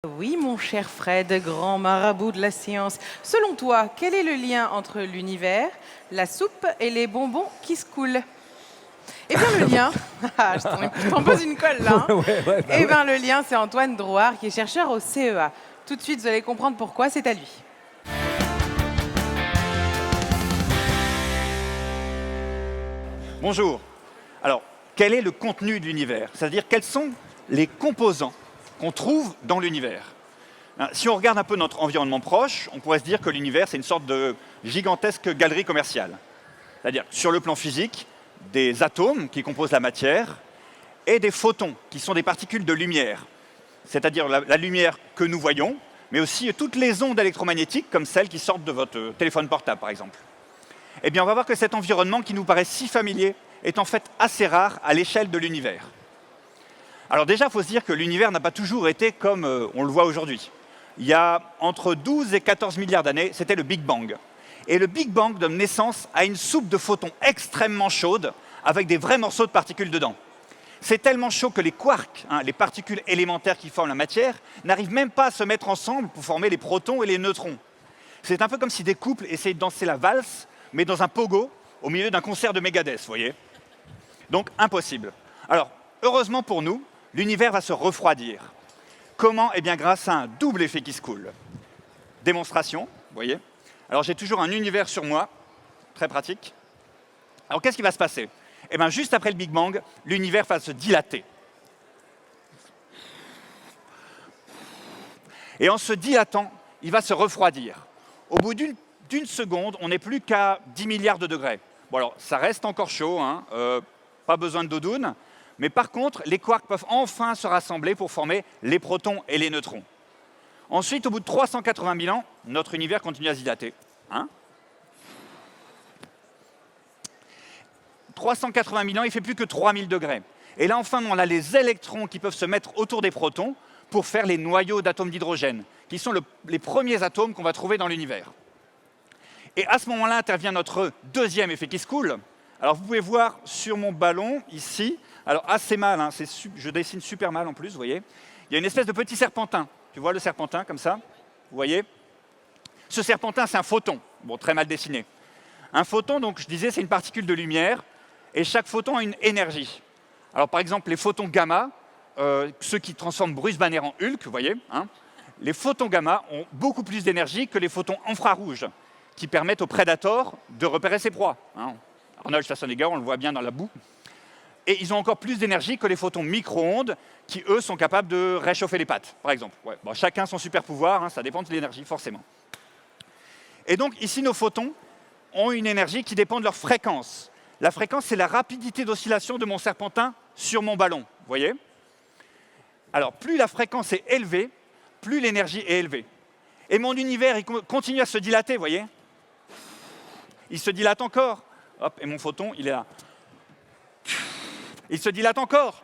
Oui, mon cher Fred, grand marabout de la science. Selon toi, quel est le lien entre l'univers, la soupe et les bonbons qui se coulent? Eh bien, le lien, ah, je t'en pose une colle là, hein. Ouais, bah Eh ouais. bien, le lien, c'est Antoine Drouard, qui est chercheur au CEA. Tout de suite, vous allez comprendre pourquoi, c'est à lui. Bonjour. Alors, quel est le contenu de l'univers? C'est-à-dire, quels sont les composants qu'on trouve dans l'univers? Si on regarde un peu notre environnement proche, on pourrait se dire que l'univers, c'est une sorte de gigantesque galerie commerciale. C'est-à-dire, sur le plan physique, des atomes qui composent la matière et des photons, qui sont des particules de lumière. C'est-à-dire la lumière que nous voyons, mais aussi toutes les ondes électromagnétiques, comme celles qui sortent de votre téléphone portable, par exemple. Eh bien, on va voir que cet environnement qui nous paraît si familier est en fait assez rare à l'échelle de l'univers. Alors déjà, il faut se dire que l'univers n'a pas toujours été comme on le voit aujourd'hui. Il y a entre 12 et 14 milliards d'années, c'était le Big Bang. Et le Big Bang donne naissance à une soupe de photons extrêmement chaude, avec des vrais morceaux de particules dedans. C'est tellement chaud que les quarks, les particules élémentaires qui forment la matière, n'arrivent même pas à se mettre ensemble pour former les protons et les neutrons. C'est un peu comme si des couples essayaient de danser la valse, mais dans un pogo, au milieu d'un concert de Megadeth, vous voyez. Donc, impossible. Alors, heureusement pour nous, l'univers va se refroidir. Comment? Eh bien, grâce à un double effet qui se coule. Démonstration, vous voyez. Alors, j'ai toujours un univers sur moi, très pratique. Alors, qu'est-ce qui va se passer? Eh bien, juste après le Big Bang, l'univers va se dilater. Et en se dilatant, il va se refroidir. Au bout d'une seconde, on n'est plus qu'à 10 milliards de degrés. Bon, alors, ça reste encore chaud, pas besoin de doudoune. Mais par contre, les quarks peuvent enfin se rassembler pour former les protons et les neutrons. Ensuite, au bout de 380 000 ans, notre univers continue à se dilater. 380 000 ans, il ne fait plus que 3000 degrés. Et là, enfin, on a les électrons qui peuvent se mettre autour des protons pour faire les noyaux d'atomes d'hydrogène, qui sont les premiers atomes qu'on va trouver dans l'univers. Et à ce moment-là intervient notre deuxième effet qui se coule. Alors, vous pouvez voir sur mon ballon, ici, alors assez mal, je dessine super mal en plus, vous voyez. Il y a une espèce de petit serpentin. Tu vois le serpentin, comme ça? Vous voyez? Ce serpentin, c'est un photon. Bon, très mal dessiné. Un photon, donc, je disais, c'est une particule de lumière, et chaque photon a une énergie. Alors, par exemple, les photons gamma, ceux qui transforment Bruce Banner en Hulk, vous voyez, les photons gamma ont beaucoup plus d'énergie que les photons infrarouges, qui permettent au prédateur de repérer ses proies. Arnold Schwarzenegger, on le voit bien dans la boue. Et ils ont encore plus d'énergie que les photons micro-ondes, qui, eux, sont capables de réchauffer les pâtes, par exemple. Ouais. Bon, chacun son super pouvoir, ça dépend de l'énergie, forcément. Et donc, ici, nos photons ont une énergie qui dépend de leur fréquence. La fréquence, c'est la rapidité d'oscillation de mon serpentin sur mon ballon, vous voyez? Alors, plus la fréquence est élevée, plus l'énergie est élevée. Et mon univers, il continue à se dilater, vous voyez? Il se dilate encore. Hop, et mon photon, il est là. Il se dilate encore.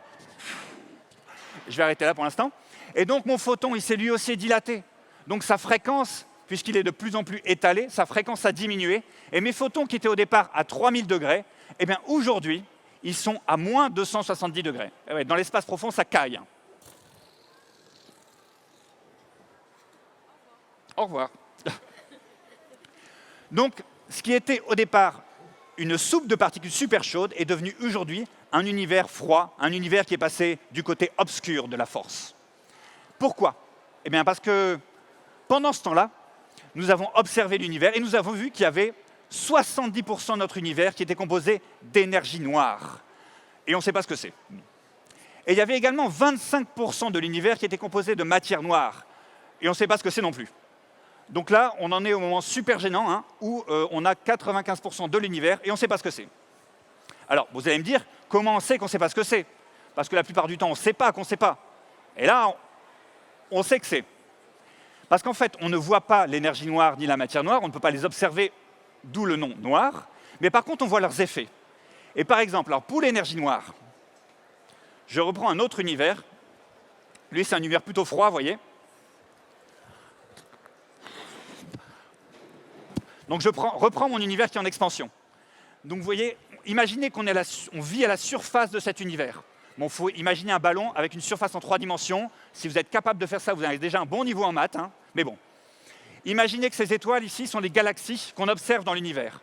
Je vais arrêter là pour l'instant. Et donc, mon photon, il s'est lui aussi dilaté. Donc, sa fréquence, puisqu'il est de plus en plus étalé, sa fréquence a diminué. Et mes photons, qui étaient au départ à 3000 degrés, eh bien, aujourd'hui, ils sont à moins 270 degrés. Et ouais, dans l'espace profond, ça caille. Au revoir. Donc, ce qui était au départ une soupe de particules super chaudes est devenu aujourd'hui un univers froid, un univers qui est passé du côté obscur de la force. Pourquoi? Eh bien, parce que pendant ce temps-là, nous avons observé l'univers et nous avons vu qu'il y avait 70% de notre univers qui était composé d'énergie noire. Et on ne sait pas ce que c'est. Et il y avait également 25% de l'univers qui était composé de matière noire. Et on ne sait pas ce que c'est non plus. Donc là, on en est au moment super gênant, où on a 95% de l'univers et on ne sait pas ce que c'est. Alors, vous allez me dire, comment on sait qu'on ne sait pas ce que c'est? Parce que la plupart du temps, on ne sait pas qu'on ne sait pas. Et là, on sait que c'est. Parce qu'en fait, on ne voit pas l'énergie noire ni la matière noire, on ne peut pas les observer, d'où le nom noir, mais par contre, on voit leurs effets. Et par exemple, alors pour l'énergie noire, je reprends un autre univers. Lui, c'est un univers plutôt froid, vous voyez. Donc je reprends mon univers qui est en expansion. Donc vous voyez, imaginez qu'on vit à la surface de cet univers. Bon, il faut imaginer un ballon avec une surface en 3 dimensions. Si vous êtes capable de faire ça, vous avez déjà un bon niveau en maths, hein. Mais bon. Imaginez que ces étoiles ici sont les galaxies qu'on observe dans l'univers.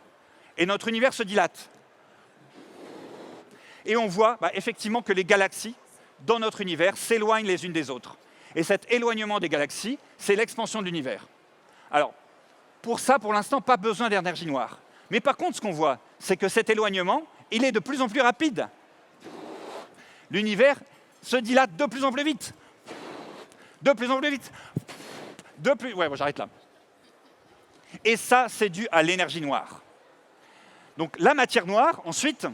Et notre univers se dilate. Et on voit effectivement que les galaxies, dans notre univers, s'éloignent les unes des autres. Et cet éloignement des galaxies, c'est l'expansion de l'univers. Alors, pour ça, pour l'instant, pas besoin d'énergie noire. Mais par contre, ce qu'on voit, c'est que cet éloignement, il est de plus en plus rapide. L'univers se dilate de plus en plus vite. De plus en plus vite. Ouais, bon, j'arrête là. Et ça, c'est dû à l'énergie noire. Donc la matière noire, ensuite,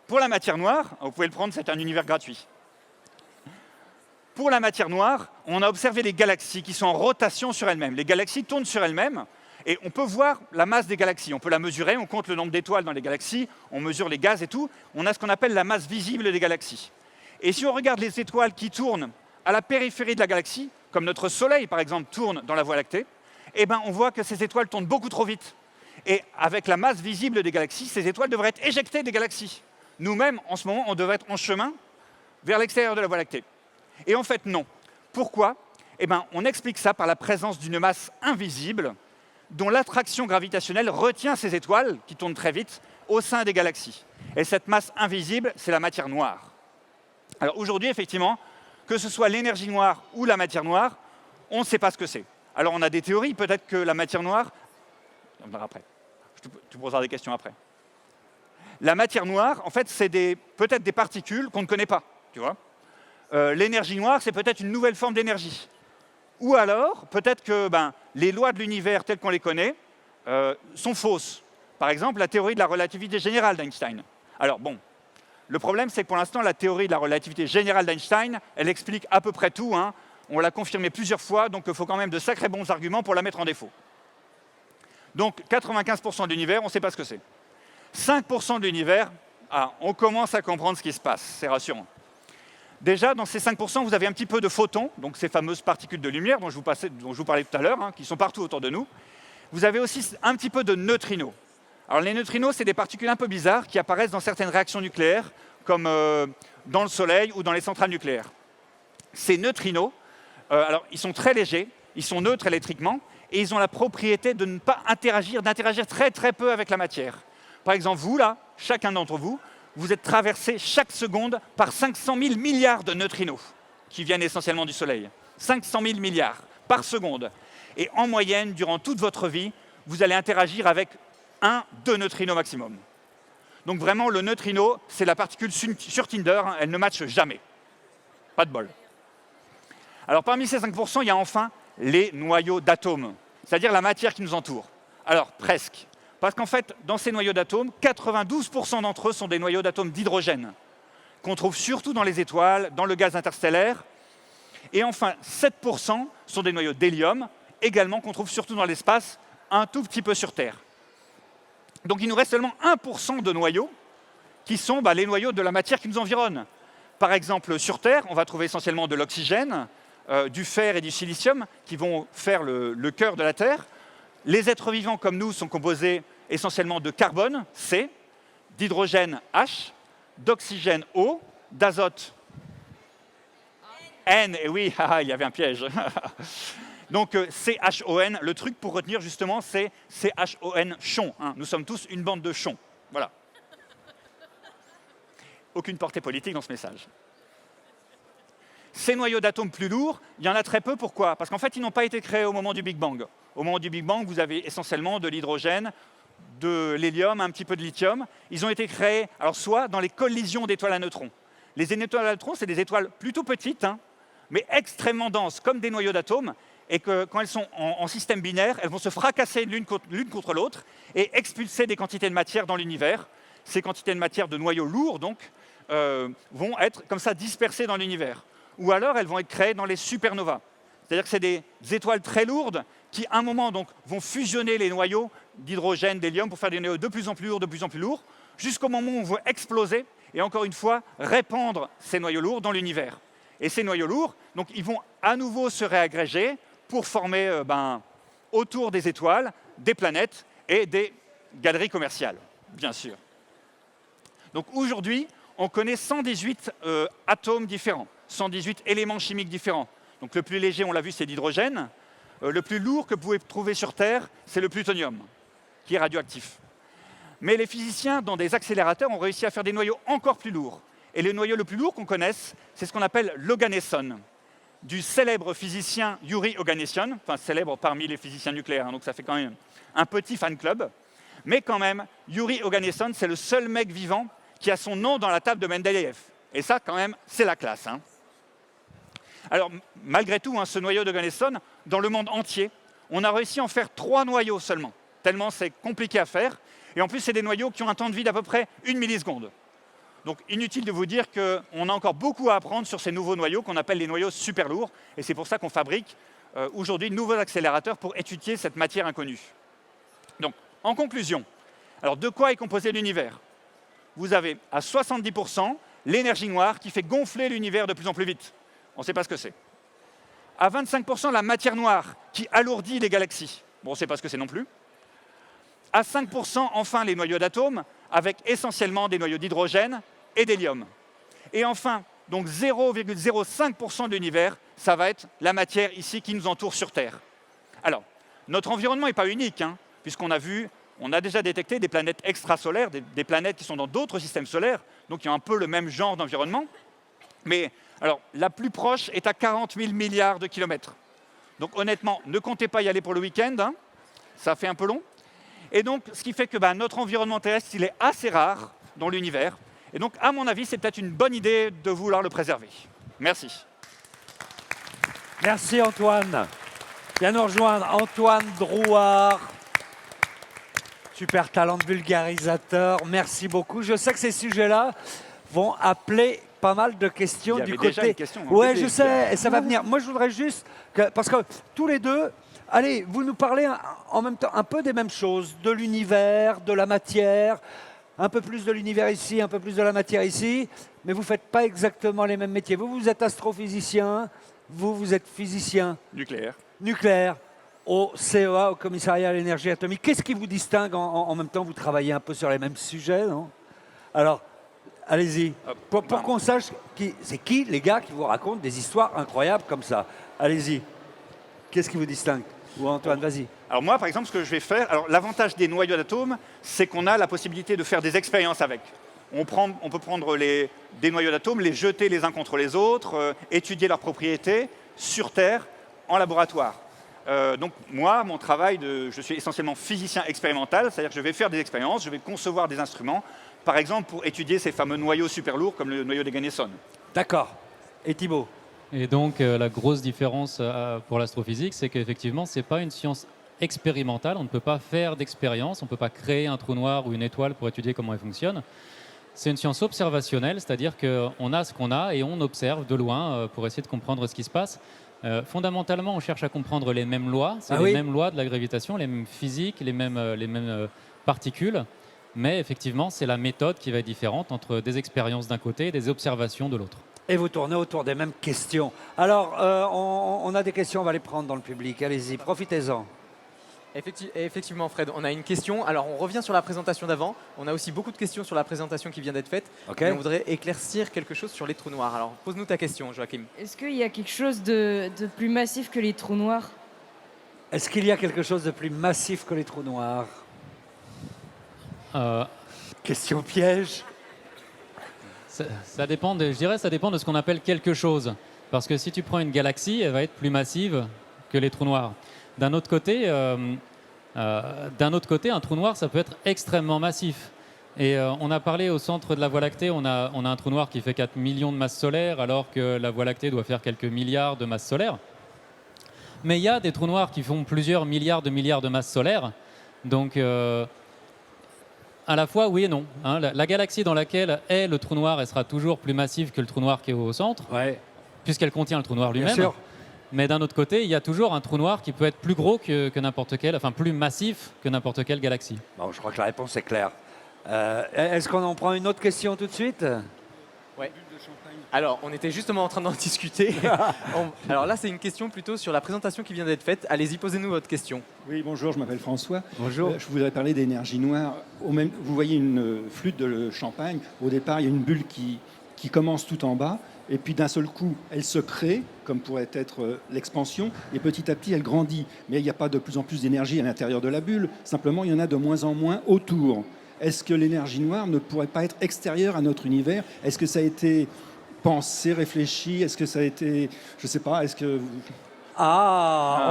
pour la matière noire, vous pouvez le prendre, c'est un univers gratuit. Pour la matière noire, on a observé les galaxies qui sont en rotation sur elles-mêmes. Les galaxies tournent sur elles-mêmes et on peut voir la masse des galaxies. On peut la mesurer, on compte le nombre d'étoiles dans les galaxies, on mesure les gaz et tout. On a ce qu'on appelle la masse visible des galaxies. Et si on regarde les étoiles qui tournent à la périphérie de la galaxie, comme notre Soleil par exemple tourne dans la Voie lactée, eh ben, on voit que ces étoiles tournent beaucoup trop vite. Et avec la masse visible des galaxies, ces étoiles devraient être éjectées des galaxies. Nous-mêmes, en ce moment, on devrait être en chemin vers l'extérieur de la Voie lactée. Et en fait, non. Pourquoi? Eh ben, on explique ça par la présence d'une masse invisible dont l'attraction gravitationnelle retient ces étoiles, qui tournent très vite, au sein des galaxies. Et cette masse invisible, c'est la matière noire. Alors aujourd'hui, effectivement, que ce soit l'énergie noire ou la matière noire, on ne sait pas ce que c'est. Alors on a des théories, peut-être que la matière noire... On verra après. Tu poseras des questions après. La matière noire, en fait, c'est peut-être des particules qu'on ne connaît pas, tu vois. L'énergie noire, c'est peut-être une nouvelle forme d'énergie. Ou alors, peut-être que les lois de l'univers telles qu'on les connaît sont fausses. Par exemple, la théorie de la relativité générale d'Einstein. Alors bon, le problème, c'est que pour l'instant, la théorie de la relativité générale d'Einstein, elle explique à peu près tout, hein. On l'a confirmé plusieurs fois, donc il faut quand même de sacrés bons arguments pour la mettre en défaut. Donc 95% de l'univers, on ne sait pas ce que c'est. 5% de l'univers, on commence à comprendre ce qui se passe, c'est rassurant. Déjà, dans ces 5%, vous avez un petit peu de photons, donc ces fameuses particules de lumière dont je vous parlais tout à l'heure, hein, qui sont partout autour de nous. Vous avez aussi un petit peu de neutrinos. Alors les neutrinos, c'est des particules un peu bizarres qui apparaissent dans certaines réactions nucléaires, comme dans le Soleil ou dans les centrales nucléaires. Ces neutrinos, alors ils sont très légers, ils sont neutres électriquement, et ils ont la propriété de ne pas d'interagir très très peu avec la matière. Par exemple, vous là, chacun d'entre vous, vous êtes traversé chaque seconde par 500 000 milliards de neutrinos, qui viennent essentiellement du Soleil. 500 000 milliards par seconde. Et en moyenne, durant toute votre vie, vous allez interagir avec 2 neutrinos maximum. Donc vraiment, le neutrino, c'est la particule sur Tinder, hein, elle ne matche jamais. Pas de bol. Alors parmi ces 5%, il y a enfin les noyaux d'atomes, c'est-à-dire la matière qui nous entoure. Alors presque. Parce qu'en fait, dans ces noyaux d'atomes, 92% d'entre eux sont des noyaux d'atomes d'hydrogène, qu'on trouve surtout dans les étoiles, dans le gaz interstellaire. Et enfin, 7% sont des noyaux d'hélium, également qu'on trouve surtout dans l'espace, un tout petit peu sur Terre. Donc il nous reste seulement 1% de noyaux, qui sont les noyaux de la matière qui nous environne. Par exemple, sur Terre, on va trouver essentiellement de l'oxygène, du fer et du silicium, qui vont faire le cœur de la Terre. Les êtres vivants comme nous sont composés essentiellement de carbone, C, d'hydrogène, H, d'oxygène, O, d'azote, N. Et oui, il y avait un piège. Donc CHON, le truc pour retenir justement, c'est CHON, chon. Hein. Nous sommes tous une bande de chons. Voilà. Aucune portée politique dans ce message. Ces noyaux d'atomes plus lourds, il y en a très peu. Pourquoi? Parce qu'en fait, ils n'ont pas été créés au moment du Big Bang. Au moment du Big Bang, vous avez essentiellement de l'hydrogène, de l'hélium, un petit peu de lithium. Ils ont été créés, alors soit dans les collisions d'étoiles à neutrons. Les étoiles à neutrons, c'est des étoiles plutôt petites, hein, mais extrêmement denses, comme des noyaux d'atomes, et que quand elles sont en système binaire, elles vont se fracasser l'une contre l'autre et expulser des quantités de matière dans l'univers. Ces quantités de matière de noyaux lourds, donc, vont être comme ça dispersées dans l'univers. Ou alors, elles vont être créées dans les supernovas. C'est-à-dire que c'est des étoiles très lourdes qui, à un moment, donc, vont fusionner les noyaux d'hydrogène, d'hélium, pour faire des noyaux de plus en plus lourds, jusqu'au moment où on va exploser et, encore une fois, répandre ces noyaux lourds dans l'univers. Et ces noyaux lourds, donc, ils vont à nouveau se réagréger pour former, autour des étoiles, des planètes et des galeries commerciales, bien sûr. Donc aujourd'hui, on connaît 118 atomes différents, 118 éléments chimiques différents. Donc le plus léger, on l'a vu, c'est l'hydrogène. Le plus lourd que vous pouvez trouver sur Terre, c'est le plutonium, qui est radioactif. Mais les physiciens, dans des accélérateurs, ont réussi à faire des noyaux encore plus lourds. Et le noyau le plus lourd qu'on connaisse, c'est ce qu'on appelle l'Oganesson, du célèbre physicien Yuri Oganesson, enfin célèbre parmi les physiciens nucléaires, hein, donc ça fait quand même un petit fan club. Mais quand même, Yuri Oganesson, c'est le seul mec vivant qui a son nom dans la table de Mendeleïev. Et ça, quand même, c'est la classe. Hein. Alors, malgré tout, hein, ce noyau d'Oganesson, dans le monde entier, on a réussi à en faire 3 noyaux seulement, tellement c'est compliqué à faire. Et en plus, c'est des noyaux qui ont un temps de vie d'à peu près 1 milliseconde. Donc, inutile de vous dire qu'on a encore beaucoup à apprendre sur ces nouveaux noyaux qu'on appelle les noyaux super lourds. Et c'est pour ça qu'on fabrique aujourd'hui de nouveaux accélérateurs pour étudier cette matière inconnue. Donc, en conclusion, alors de quoi est composé l'univers? Vous avez à 70% l'énergie noire qui fait gonfler l'univers de plus en plus vite. On ne sait pas ce que c'est. À 25%, la matière noire qui alourdit les galaxies. Bon, on ne sait pas ce que c'est non plus. À 5%, enfin, les noyaux d'atomes, avec essentiellement des noyaux d'hydrogène et d'hélium. Et enfin, donc 0,05% de l'univers, ça va être la matière ici qui nous entoure sur Terre. Alors, notre environnement n'est pas unique, hein, puisqu'on a vu, on a déjà détecté des planètes extrasolaires, des planètes qui sont dans d'autres systèmes solaires, donc il y a un peu le même genre d'environnement. Mais alors, la plus proche est à 40 000 milliards de kilomètres. Donc honnêtement, ne comptez pas y aller pour le week-end, hein, ça fait un peu long. Et donc, ce qui fait que notre environnement terrestre, il est assez rare dans l'univers. Et donc, à mon avis, c'est peut-être une bonne idée de vouloir le préserver. Merci. Merci Antoine. Viens nous rejoindre Antoine Drouard. Super talent de vulgarisateur. Merci beaucoup. Je sais que ces sujets-là vont appeler pas mal de questions du côté. Déjà une question, ouais, je sais, et ça va venir. Moi, je voudrais juste parce que tous les deux, allez, vous nous parlez en même temps un peu des mêmes choses, de l'univers, de la matière, un peu plus de l'univers ici, un peu plus de la matière ici, mais vous ne faites pas exactement les mêmes métiers. Vous êtes astrophysicien, vous êtes physicien nucléaire au CEA, au Commissariat à l'énergie atomique. Qu'est-ce qui vous distingue en même temps? Vous travaillez un peu sur les mêmes sujets, non? Alors, allez-y, pour qu'on sache c'est qui les gars qui vous racontent des histoires incroyables comme ça. Allez-y, qu'est-ce qui vous distingue? Ou Antoine, vas-y. Alors moi, par exemple, ce que je vais faire, alors l'avantage des noyaux d'atomes, c'est qu'on a la possibilité de faire des expériences avec. On peut prendre des noyaux d'atomes, les jeter les uns contre les autres, étudier leurs propriétés sur Terre, en laboratoire. Donc moi, mon travail, je suis essentiellement physicien expérimental, c'est-à-dire que je vais faire des expériences, je vais concevoir des instruments, par exemple pour étudier ces fameux noyaux super lourds comme le noyau d'Oganesson. D'accord. Et Thibaut? Et donc la grosse différence pour l'astrophysique, c'est qu'effectivement, ce n'est pas une science expérimentale, on ne peut pas faire d'expérience, on ne peut pas créer un trou noir ou une étoile pour étudier comment elle fonctionne. C'est une science observationnelle, c'est-à-dire qu'on a ce qu'on a et on observe de loin pour essayer de comprendre ce qui se passe. Fondamentalement, on cherche à comprendre les mêmes lois, c'est les mêmes lois de la gravitation, les mêmes physiques, les mêmes particules, mais effectivement, c'est la méthode qui va être différente entre des expériences d'un côté et des observations de l'autre. Et vous tournez autour des mêmes questions. Alors, on a des questions, on va les prendre dans le public. Allez-y, profitez-en. Effectivement, Fred, on a une question. Alors, on revient sur la présentation d'avant. On a aussi beaucoup de questions sur la présentation qui vient d'être faite. Okay. Et on voudrait éclaircir quelque chose sur les trous noirs. Alors, pose-nous ta question, Joachim. Est-ce qu'il y a quelque chose de plus massif que les trous noirs? Est-ce qu'il y a quelque chose de plus massif que les trous noirs? Question piège. Ça dépend je dirais ça dépend de ce qu'on appelle quelque chose. Parce que si tu prends une galaxie, elle va être plus massive que les trous noirs. D'un autre côté, un trou noir, ça peut être extrêmement massif. Et on a parlé au centre de la Voie lactée, on a un trou noir qui fait 4 millions de masses solaires, alors que la Voie lactée doit faire quelques milliards de masses solaires. Mais il y a des trous noirs qui font plusieurs milliards de masses solaires. Donc, à la fois, oui et non. Hein. La galaxie dans laquelle est le trou noir, elle sera toujours plus massive que le trou noir qui est au centre, puisqu'elle contient le trou noir lui-même. Bien sûr. Mais d'un autre côté, il y a toujours un trou noir qui peut être plus gros que n'importe quel, enfin plus massif que n'importe quelle galaxie. Bon, je crois que la réponse est claire. Est-ce qu'on en prend une autre question tout de suite? Ouais. Alors, on était justement en train d'en discuter. Alors là, c'est une question plutôt sur la présentation qui vient d'être faite. Allez-y, posez-nous votre question. Oui, bonjour, je m'appelle François. Bonjour. Je voudrais parler d'énergie noire. Vous voyez une flûte de champagne. Au départ, il y a une bulle qui commence tout en bas. Et puis d'un seul coup, elle se crée, comme pourrait être l'expansion. Et petit à petit, elle grandit. Mais il n'y a pas de plus en plus d'énergie à l'intérieur de la bulle. Simplement, il y en a de moins en moins autour. Est-ce que l'énergie noire ne pourrait pas être extérieure à notre univers? Est-ce que ça a été pensé, réfléchi? Est-ce que ça a été... Je ne sais pas, est-ce que... On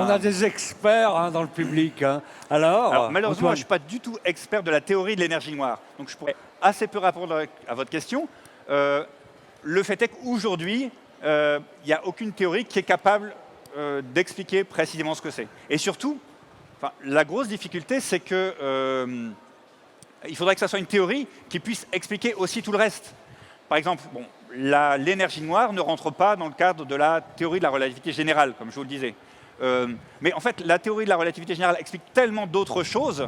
a des experts hein, dans le public. Hein. Alors, malheureusement, Antoine. je ne suis pas du tout expert de la théorie de l'énergie noire. Donc je pourrais assez peu répondre à votre question. Le fait est qu'aujourd'hui, il n'y a aucune théorie qui est capable d'expliquer précisément ce que c'est. Et surtout, la grosse difficulté, c'est que il faudrait que ça soit une théorie qui puisse expliquer aussi tout le reste. Par exemple, l'énergie noire ne rentre pas dans le cadre de la théorie de la relativité générale, comme je vous le disais. Mais en fait, la théorie de la relativité générale explique tellement d'autres choses,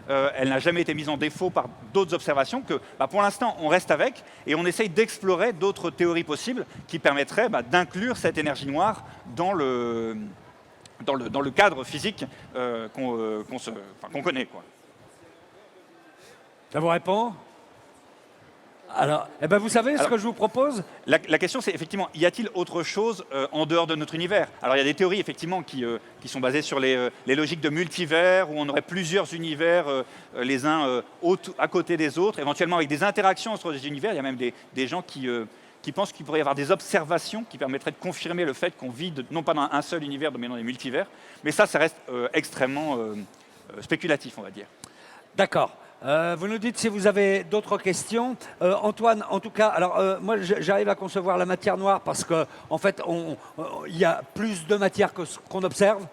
elle n'a jamais été mise en défaut par d'autres observations, que pour l'instant, on reste avec et on essaye d'explorer d'autres théories possibles qui permettraient d'inclure cette énergie noire dans le cadre physique qu'on connaît, quoi. Ça vous répond? Alors, vous savez ce que je vous propose? La question, c'est effectivement, y a-t-il autre chose en dehors de notre univers? Alors, il y a des théories, effectivement, qui sont basées sur les logiques de multivers, où on aurait plusieurs univers, les uns à côté des autres, éventuellement avec des interactions entre les univers. Il y a même des gens qui pensent qu'il pourrait y avoir des observations qui permettraient de confirmer le fait qu'on vit non pas dans un seul univers, mais dans des multivers. Mais ça reste extrêmement spéculatif, on va dire. D'accord. Vous nous dites si vous avez d'autres questions. Antoine, en tout cas, alors moi j'arrive à concevoir la matière noire parce qu'en fait, il y a plus de matière que ce qu'on observe.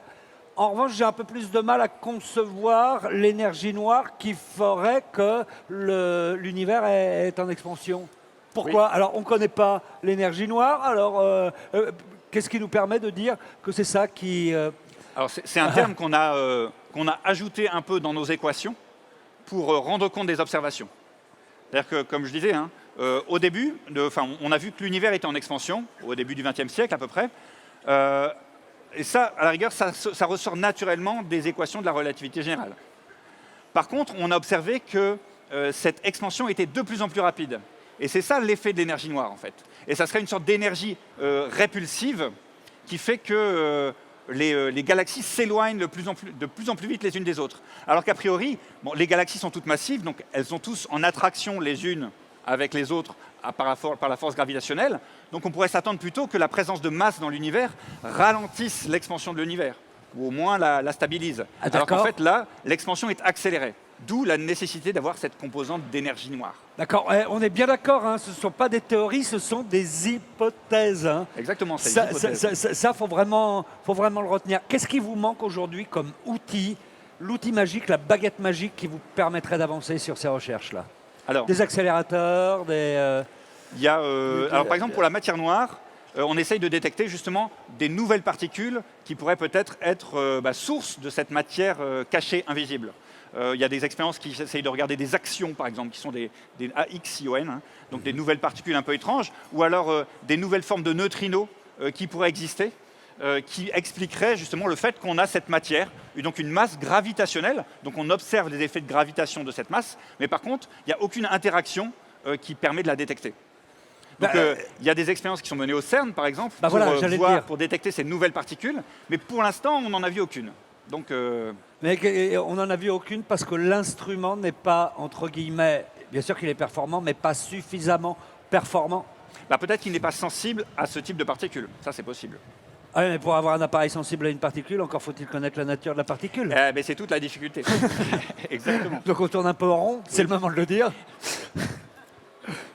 En revanche, j'ai un peu plus de mal à concevoir l'énergie noire qui ferait que l'univers est en expansion. Pourquoi? Oui. Alors, on ne connaît pas l'énergie noire. Alors, qu'est-ce qui nous permet de dire que c'est ça qui... Alors, c'est un terme qu'on a ajouté un peu dans nos équations pour rendre compte des observations. C'est-à-dire que, comme je disais, au début, on a vu que l'univers était en expansion, au début du XXe siècle à peu près. Et ça, à la rigueur, ça ressort naturellement des équations de la relativité générale. Par contre, on a observé que cette expansion était de plus en plus rapide. Et c'est ça l'effet de l'énergie noire, en fait. Et ça serait une sorte d'énergie répulsive qui fait que les galaxies s'éloignent de plus en plus vite les unes des autres. Alors qu'a priori, les galaxies sont toutes massives, donc elles sont tous en attraction les unes avec les autres par la force gravitationnelle. Donc on pourrait s'attendre plutôt que la présence de masse dans l'univers ralentisse l'expansion de l'univers, ou au moins la stabilise. Alors qu'en fait, là, l'expansion est accélérée. D'où la nécessité d'avoir cette composante d'énergie noire. D'accord, on est bien d'accord, hein, ce ne sont pas des théories, ce sont des hypothèses. Hein. Exactement, c'est des hypothèses. Ça, faut vraiment le retenir. Qu'est-ce qui vous manque aujourd'hui comme outil, l'outil magique, la baguette magique qui vous permettrait d'avancer sur ces recherches-là? Alors, des accélérateurs, des... Il y a, alors par exemple, pour la matière noire, on essaye de détecter justement des nouvelles particules qui pourraient peut-être être, source de cette matière cachée, invisible. Il y a des expériences qui essayent de regarder des actions, par exemple, qui sont des AXION, hein, donc des nouvelles particules un peu étranges, ou alors des nouvelles formes de neutrinos qui pourraient exister, qui expliqueraient justement le fait qu'on a cette matière, donc une masse gravitationnelle, donc on observe les effets de gravitation de cette masse, mais par contre, il n'y a aucune interaction qui permet de la détecter. Donc il y a des expériences qui sont menées au CERN, par exemple, pour détecter ces nouvelles particules, mais pour l'instant, on n'en a vu aucune. Donc, mais on n'en a vu aucune parce que l'instrument n'est pas, entre guillemets, bien sûr qu'il est performant, mais pas suffisamment performant. Peut-être qu'il n'est pas sensible à ce type de particules, ça c'est possible. Ah oui, mais pour avoir un appareil sensible à une particule, encore faut-il connaître la nature de la particule. Mais c'est toute la difficulté. Exactement. Donc on tourne un peu en rond, c'est le moment de le dire.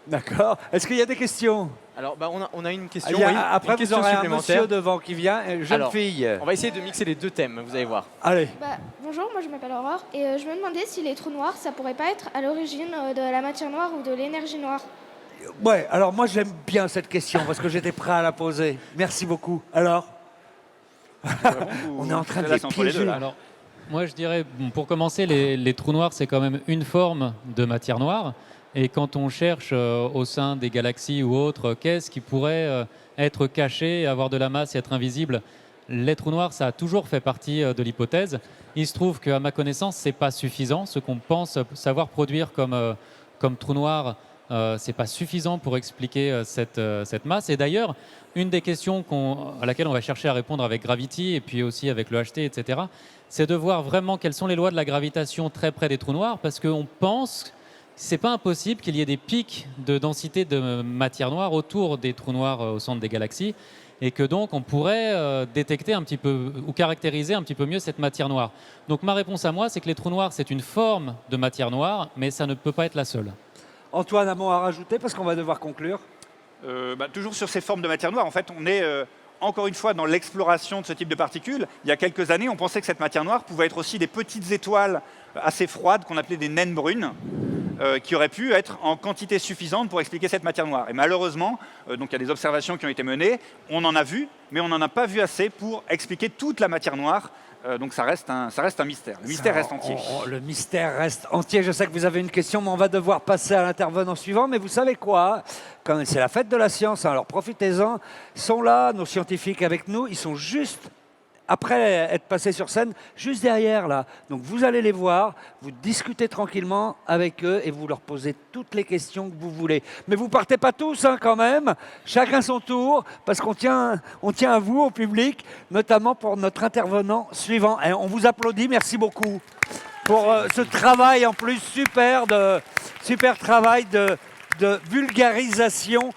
D'accord. Est-ce qu'il y a des questions? Alors, on a une question. Après, vous aurez un monsieur devant qui vient, une jeune fille. On va essayer de mixer les deux thèmes, vous allez voir. Allez. Bonjour, moi je m'appelle Aurore et je me demandais si les trous noirs, ça pourrait pas être à l'origine de la matière noire ou de l'énergie noire. Ouais, alors moi j'aime bien cette question parce que j'étais prêt à la poser. Merci beaucoup. Alors on est en train de les piéger. Alors, moi je dirais, pour commencer, les trous noirs, c'est quand même une forme de matière noire. Et quand on cherche au sein des galaxies ou autres, qu'est-ce qui pourrait être caché, avoir de la masse et être invisible, les trous noirs, ça a toujours fait partie de l'hypothèse. Il se trouve qu'à ma connaissance, ce n'est pas suffisant. Ce qu'on pense savoir produire comme trou noir, ce n'est pas suffisant pour expliquer cette masse. Et d'ailleurs, une des questions à laquelle on va chercher à répondre avec Gravity et puis aussi avec le HT, etc., c'est de voir vraiment quelles sont les lois de la gravitation très près des trous noirs, parce qu'on pense que ce n'est pas impossible qu'il y ait des pics de densité de matière noire autour des trous noirs au centre des galaxies, et que donc on pourrait détecter un petit peu ou caractériser un petit peu mieux cette matière noire. Donc ma réponse à moi, c'est que les trous noirs, c'est une forme de matière noire, mais ça ne peut pas être la seule. Antoine, un mot à rajouter parce qu'on va devoir conclure. Toujours sur ces formes de matière noire, en fait, on est encore une fois dans l'exploration de ce type de particules. Il y a quelques années, on pensait que cette matière noire pouvait être aussi des petites étoiles assez froides qu'on appelait des naines brunes, qui auraient pu être en quantité suffisante pour expliquer cette matière noire. Et malheureusement, donc il y a des observations qui ont été menées, on en a vu, mais on n'en a pas vu assez pour expliquer toute la matière noire. Donc ça reste un mystère. Le mystère reste entier. Le mystère reste entier. Je sais que vous avez une question, mais on va devoir passer à l'intervenant suivant. Mais vous savez quoi? Comme c'est la fête de la science, hein, alors profitez-en. Ils sont là, nos scientifiques avec nous. Ils sont juste, après être passés sur scène, juste derrière là. Donc vous allez les voir, vous discutez tranquillement avec eux et vous leur posez toutes les questions que vous voulez. Mais vous partez pas tous hein, quand même, chacun son tour, parce qu'on tient à vous, au public, notamment pour notre intervenant suivant. Et on vous applaudit, merci beaucoup pour ce travail en plus super travail de vulgarisation